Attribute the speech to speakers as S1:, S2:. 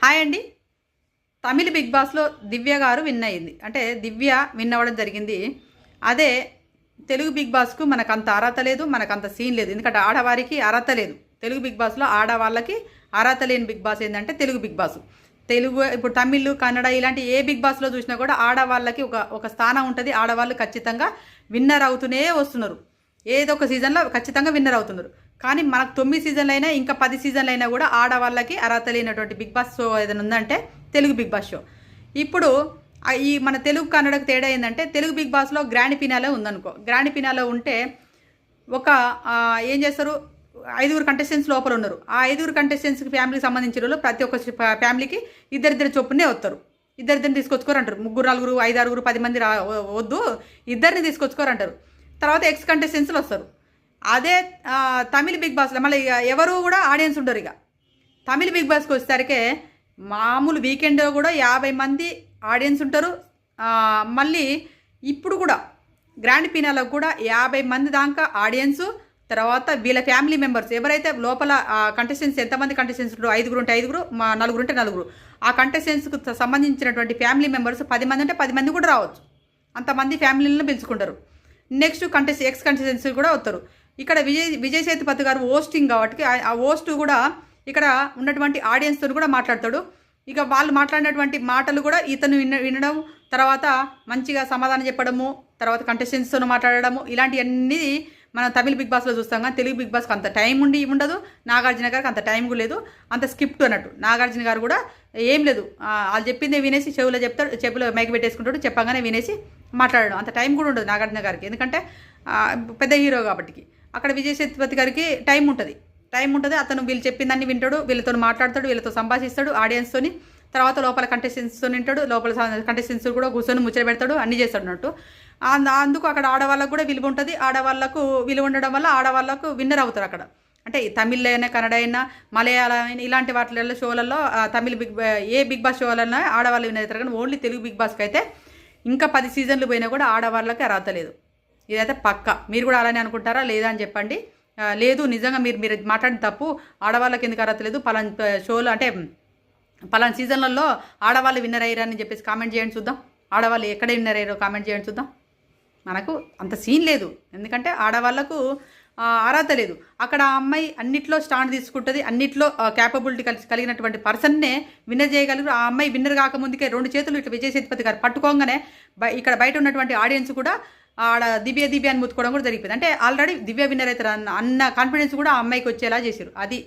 S1: Hi అండి. Tamil big బాస్లో దివ్య గారు విన్ అయింది. అంటే దివ్య విన్ అవ్వడం జరిగింది. అదే తెలుగు బిగ్ బాస్కు మనకంత అర్హత లేదు, మనకంత సీన్ లేదు. ఎందుకంటే ఆడవారికి అర్హత లేదు. తెలుగు బిగ్ బాస్లో ఆడవాళ్ళకి అర్హత లేని బిగ్ బాస్ ఏంటంటే తెలుగు బిగ్ బాస్. తెలుగు ఇప్పుడు తమిళ్, కన్నడ ఇలాంటి ఏ బిగ్ బాస్లో చూసినా కూడా ఆడవాళ్ళకి ఒక స్థానం ఉంటుంది. ఆడవాళ్ళు ఖచ్చితంగా విన్నర్ అవుతూనే వస్తున్నారు. ఏదో ఒక సీజన్లో ఖచ్చితంగా విన్నర్ అవుతున్నారు. కానీ మనకు 9 సీజన్లు అయినా ఇంకా 10 సీజన్లు అయినా కూడా ఆడవాళ్ళకి అర్హత లేనటువంటి బిగ్ బాస్ షో ఏదైనా ఉందంటే తెలుగు బిగ్ బాస్ షో. ఇప్పుడు ఈ మన తెలుగు కన్నడకు తేడా ఏంటంటే తెలుగు బిగ్ బాస్లో గ్రాండ్ ఫినాలే ఉందనుకో. గ్రాండ్ ఫినాలే ఉంటే ఒక ఏం చేస్తారు, 5 కంటెస్టెంట్స్ లోపల ఉన్నారు. ఆ 5 కంటెస్టెంట్స్కి ఫ్యామిలీకి సంబంధించిన వాళ్ళు ప్రతి ఒక్క ఫ్యామిలీకి ఇద్దరిద్దరు చొప్పునే వస్తారు. ఇద్దరిద్దరిని తీసుకొచ్చుకోరు అంటారు. 3, 4, 5, 6, 10 మంది వద్దు, ఇద్దరిని తీసుకొచ్చుకోరు అంటారు. తర్వాత ఎక్స్ కంటెస్టెంట్స్లు వస్తారు. అదే తమిళ్ బిగ్ బాస్లో మళ్ళీ ఇక ఎవరు కూడా ఆడియన్స్ ఉండరు. ఇక తమిళ్ బిగ్ బాస్కి వచ్చేసరికి మామూలు వీకెండ్లో కూడా 50 మంది ఆడియన్స్ ఉంటారు. మళ్ళీ ఇప్పుడు కూడా గ్రాండ్ ఫినాలో కూడా 50 మంది దాకా ఆడియన్స్. తర్వాత వీళ్ళ ఫ్యామిలీ మెంబర్స్ ఎవరైతే లోపల కంటెస్టెంట్స్ ఎంతమంది కంటెస్టెంట్స్ ఉంటారు, 5 ఉంటే 5, 4 ఉంటే 4. ఆ కంటెస్టెంట్స్కి సంబంధించినటువంటి ఫ్యామిలీ మెంబర్స్ 10 మంది ఉంటే 10 మంది కూడా రావచ్చు. అంతమంది ఫ్యామిలీలను పిలుచుకుంటారు. నెక్స్ట్ ఎక్స్ కంటెస్టెంట్స్ కూడా వస్తారు. ఇక్కడ విజయ్ సేతుపతి గారు హోస్టింగ్ కాబట్టి ఆ హోస్ట్ కూడా ఇక్కడ ఉన్నటువంటి ఆడియన్స్తో కూడా మాట్లాడతాడు. ఇక వాళ్ళు మాట్లాడినటువంటి మాటలు కూడా ఇతను వినడం, తర్వాత మంచిగా సమాధానం చెప్పడము, తర్వాత కంటెస్టెంట్స్తో మాట్లాడడము, ఇలాంటివన్నీ మనం తమిళ బిగ్ బాస్లో చూస్తాం. కానీ తెలుగు బిగ్ బాస్కి అంత టైం ఉండదు. నాగార్జున గారికి అంత టైం కూడా లేదు, అంత స్కిప్ట్ అన్నట్టు. నాగార్జున గారు కూడా ఏం లేదు, వాళ్ళు చెప్పిందే వినేసి చెవులో మైక్ పెట్టేసుకుంటాడు, చెప్పగానే వినేసి మాట్లాడడం. అంత టైం కూడా ఉండదు నాగార్జున గారికి, ఎందుకంటే పెద్ద హీరో కాబట్టి. అక్కడ విజయ్ సేతుపతి గారికి టైం ఉంటుంది. అతను వీళ్ళు చెప్పిందాన్ని వింటాడు, వీళ్ళతో మాట్లాడతాడు, వీళ్ళతో సంభాషిస్తాడు ఆడియన్స్తోని. తర్వాత లోపల కంటెస్టెంట్స్తో వింటాడు, లోపల కంటెస్టెంట్స్ కూడా కూర్చొని ముచ్చట పెడతాడు, అన్నీ చేస్తాడు అన్నట్టు. అందుకు అక్కడ ఆడవాళ్ళకు కూడా విలువ ఉంటుంది. ఆడవాళ్ళకు విలువ ఉండడం వల్ల ఆడవాళ్ళకు విన్నర్ అవుతారు అక్కడ. అంటే తమిళ్ అయినా, కన్నడ అయినా, మలయాళం అయినా, ఇలాంటి వాటిల్లో షోలలో తమిళ్ బిగ్ బాస్ షోలన్నా ఆడవాళ్ళు విన్నర్ అవుతారు. కానీ ఓన్లీ తెలుగు బిగ్ బాస్కి అయితే ఇంకా 10 సీజన్లు పోయినా కూడా ఆడవాళ్ళకి అర్హత లేదు. ఇదైతే పక్క. మీరు కూడా అలానే అనుకుంటారా లేదా అని చెప్పండి. లేదు, నిజంగా మీరు మాట్లాడిన తప్పు, ఆడవాళ్ళకి ఎందుకు అర్హత లేదు, పలానా షోలో అంటే పలానా సీజన్లలో ఆడవాళ్ళు విన్నర్ అయ్యారని చెప్పేసి కామెంట్ చేయండి చూద్దాం. ఆడవాళ్ళు ఎక్కడ విన్నర్ అయ్యారో కామెంట్ చేయండి చూద్దాం. మనకు అంత సీన్ లేదు, ఎందుకంటే ఆడవాళ్ళకు అర్హత లేదు. అక్కడ ఆ అమ్మాయి అన్నిట్లో స్టాండ్ తీసుకుంటుంది, అన్నిట్లో క్యాపబిలిటీ కలిగినటువంటి పర్సన్నే విన్నర్ చేయగలరు. ఆ అమ్మాయి విన్నర్ కాకముందుకే 2 చేతులు ఇట్లా విజయ్ సేతుపతి గారు పట్టుకోగానే ఇక్కడ బయట ఉన్నటువంటి ఆడియన్స్ కూడా ఆడ దివ్య అని ముత్తుకోవడం కూడా జరిగిపోయింది. అంటే ఆల్రెడీ దివ్య విన్నర్ అవుతారు అన్న కాన్ఫిడెన్స్ కూడా ఆ అమ్మాయికి వచ్చేలా చేశారు. అది